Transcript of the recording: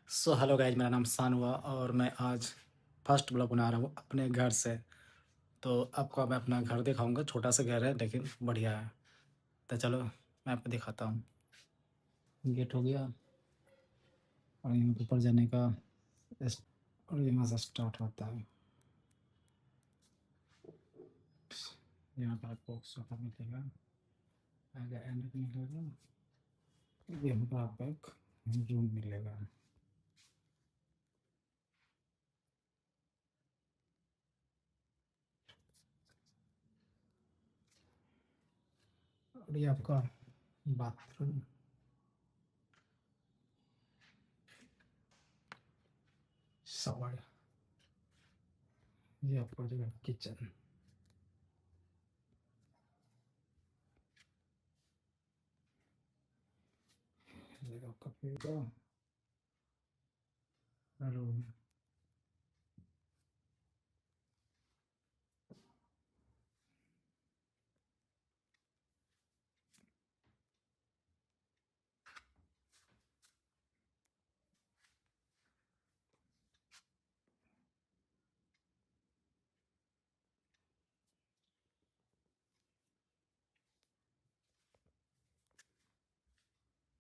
So hello guys, मेरा नाम शान हुआ और मैं आज फर्स्ट ब्लॉग बना रहा हूँ अपने घर से। तो आपको मैं अपना घर दिखाऊंगा। छोटा सा घर है लेकिन बढ़िया है। तो चलो मैं आपको दिखाता हूँ। गेट हो गया और यहाँ पे ऊपर जाने का और यहाँ से स्टार्ट होता है। यहाँ पर आपको सोफा मिलेगा, आगे एंड मिलेगा, यहाँ पर आपको एक रूम मिलेगा। और ये आपका बाथरूम, शावर, ये आपका जो किचन, ये आपका रूम।